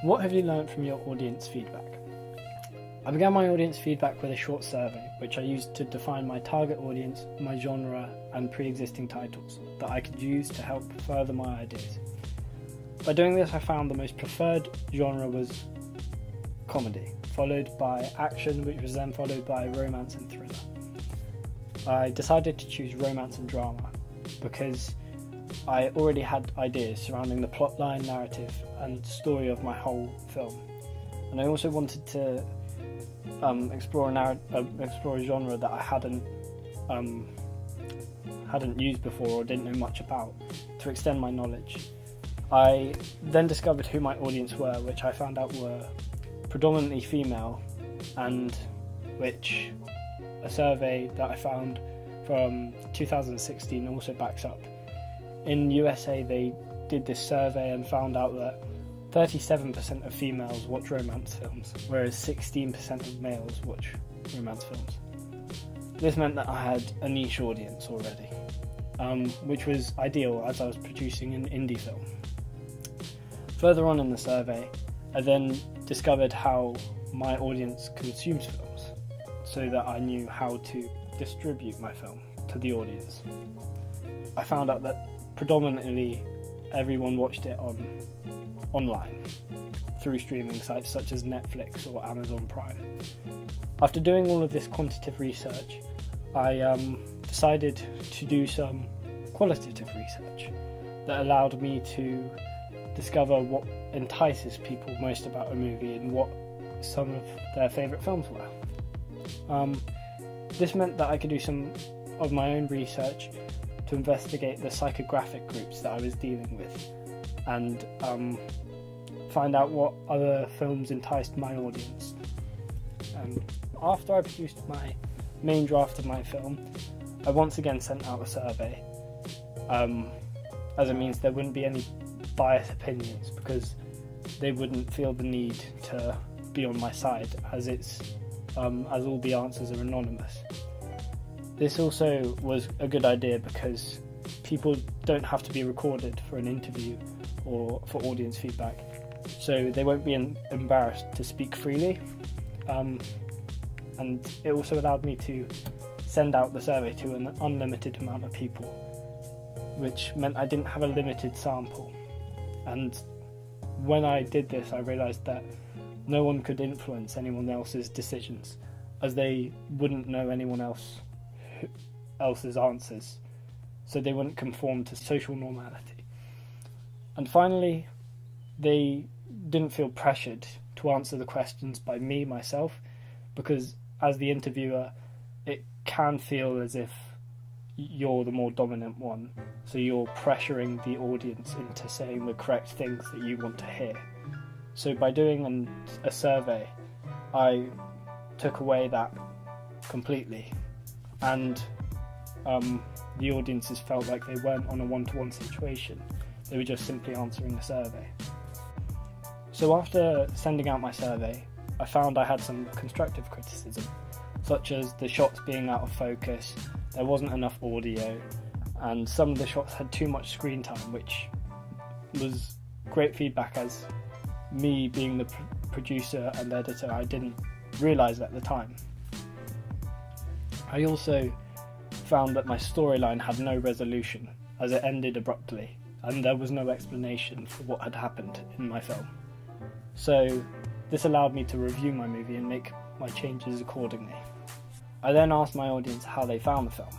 What have you learned from your audience feedback? I began my audience feedback with a short survey, which I used to define my target audience, my genre, and pre-existing titles that I could use to help further my ideas. By doing this, I found the most preferred genre was comedy, followed by action, which was then followed by romance and thriller. I decided to choose romance and drama because I already had ideas surrounding the plotline, narrative, and story of my whole film, and I also wanted to explore a genre that I hadn't used before or didn't know much about, to extend my knowledge. I then discovered who my audience were, which I found out were predominantly female, and which a survey that I found from 2016 also backs up. In USA, they did this survey and found out that 37% of females watch romance films, whereas 16% of males watch romance films. This meant that I had a niche audience already, which was ideal as I was producing an indie film. Further on in the survey, I then discovered how my audience consumes films, so that I knew how to distribute my film to the audience. I found out that predominantly everyone watched it online through streaming sites such as Netflix or Amazon Prime. After doing all of this quantitative research, I decided to do some qualitative research that allowed me to discover what entices people most about a movie and what some of their favourite films were. This meant that I could do some of my own research to investigate the psychographic groups that I was dealing with and find out what other films enticed my audience. After I produced my main draft of my film, I once again sent out a survey, as it means there wouldn't be any biased opinions, because they wouldn't feel the need to be on my side, as all the answers are anonymous. This also was a good idea because people don't have to be recorded for an interview or for audience feedback, so they won't be embarrassed to speak freely. And it also allowed me to send out the survey to an unlimited amount of people, which meant I didn't have a limited sample. And when I did this, I realised that no one could influence anyone else's decisions, as they wouldn't know anyone else's answers, so they wouldn't conform to social normality. And finally, they didn't feel pressured to answer the questions by myself, because as the interviewer, it can feel as if you're the more dominant one, so you're pressuring the audience into saying the correct things that you want to hear. So by doing a survey, I took away that completely, and the audiences felt like they weren't on a one-to-one situation, they were just simply answering the survey. So after sending out my survey, I found I had some constructive criticism, such as the shots being out of focus, there wasn't enough audio, and some of the shots had too much screen time, which was great feedback, as me being the producer and editor, I didn't realise at the time. I also found that my storyline had no resolution, as it ended abruptly, and there was no explanation for what had happened in my film. So this allowed me to review my movie and make my changes accordingly. I then asked my audience how they found the film.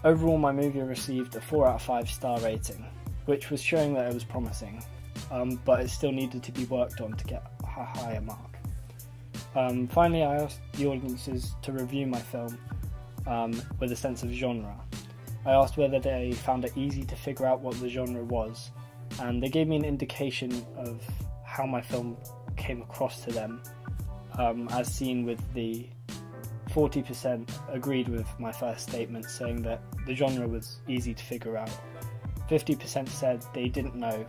Overall, my movie received a 4 out of 5 star rating, which was showing that it was promising, but it still needed to be worked on to get a higher mark. Finally, I asked the audiences to review my film with a sense of genre. I asked whether they found it easy to figure out what the genre was, and they gave me an indication of how my film came across to them, as seen with the 40% agreed with my first statement, saying that the genre was easy to figure out. 50% said they didn't know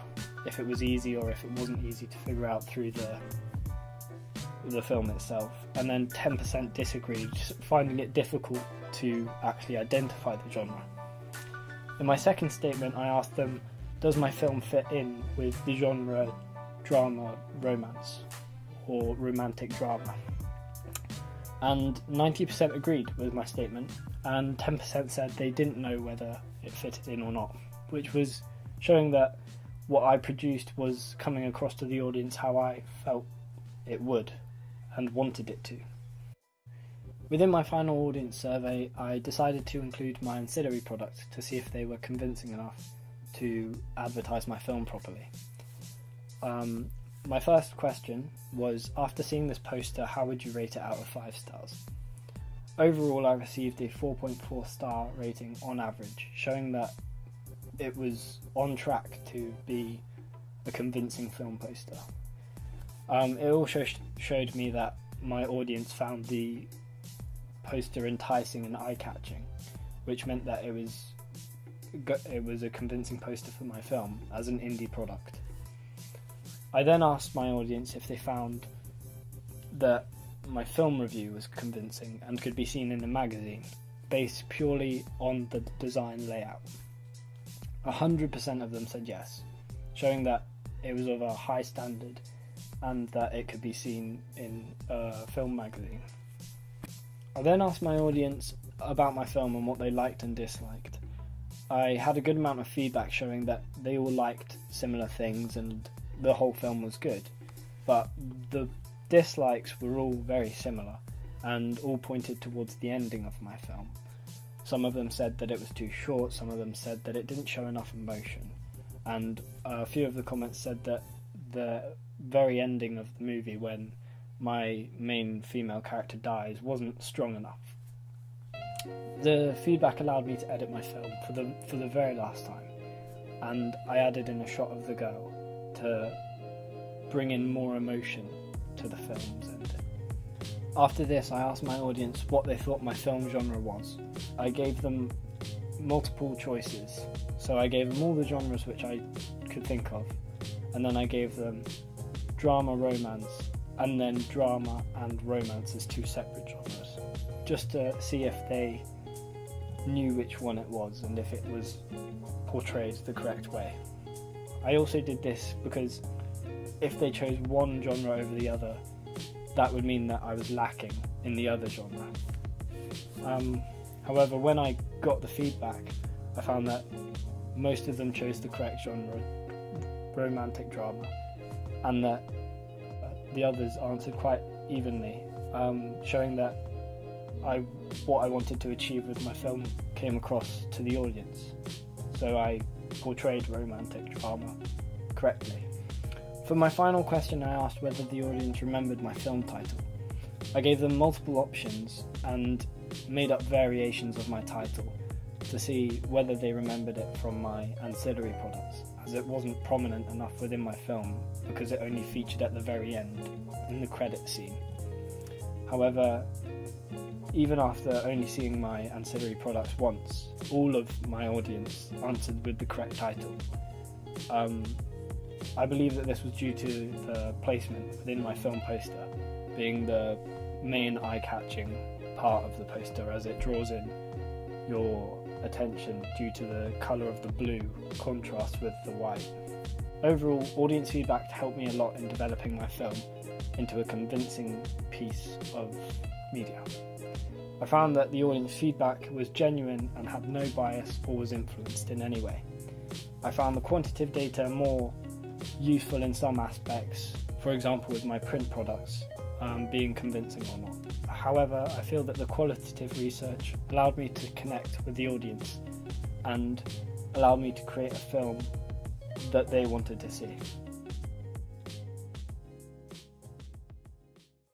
if it was easy or if it wasn't easy to figure out through the film itself, and then 10% disagreed, finding it difficult to actually identify the genre. In my second statement, I asked them, does my film fit in with the genre drama romance or romantic drama. And 90% agreed with my statement, and 10% said they didn't know whether it fitted in or not, which was showing that what I produced was coming across to the audience how I felt it would and wanted it to. Within my final audience survey, I decided to include my ancillary products to see if they were convincing enough to advertise my film properly. My first question was, after seeing this poster, how would you rate it out of 5 stars? Overall, I received a 4.4 star rating on average, showing that it was on track to be a convincing film poster. It also showed me that my audience found the poster enticing and eye-catching, which meant that it was a convincing poster for my film as an indie product. I then asked my audience if they found that my film review was convincing and could be seen in a magazine, based purely on the design layout. 100% of them said yes, showing that it was of a high standard and that it could be seen in a film magazine. I then asked my audience about my film and what they liked and disliked. I had a good amount of feedback showing that they all liked similar things and the whole film was good, but the dislikes were all very similar and all pointed towards the ending of my film. Some of them said that it was too short, some of them said that it didn't show enough emotion, and a few of the comments said that the very ending of the movie, when my main female character dies, wasn't strong enough. The feedback allowed me to edit my film for the very last time, and I added in a shot of the girl to bring in more emotion to the film's ending. After this, I asked my audience what they thought my film genre was. I gave them multiple choices, so I gave them all the genres which I could think of, and then I gave them drama, romance, and then drama and romance as 2 separate genres, just to see if they knew which one it was and if it was portrayed the correct way. I also did this because if they chose one genre over the other, that would mean that I was lacking in the other genre. However, when I got the feedback, I found that most of them chose the correct genre, romantic drama, and that the others answered quite evenly, showing that what I wanted to achieve with my film came across to the audience. So I portrayed romantic drama correctly. For my final question, I asked whether the audience remembered my film title. I gave them multiple options and made up variations of my title to see whether they remembered it from my ancillary products, as it wasn't prominent enough within my film because it only featured at the very end in the credit scene. However, even after only seeing my ancillary products once, all of my audience answered with the correct title. I believe that this was due to the placement within my film poster being the main eye-catching part of the poster, as it draws in your attention due to the colour of the blue contrast with the white. Overall, audience feedback helped me a lot in developing my film into a convincing piece of media. I found that the audience feedback was genuine and had no bias or was influenced in any way. I found the quantitative data more useful in some aspects, for example with my print products, being convincing or not. However, I feel that the qualitative research allowed me to connect with the audience and allowed me to create a film that they wanted to see.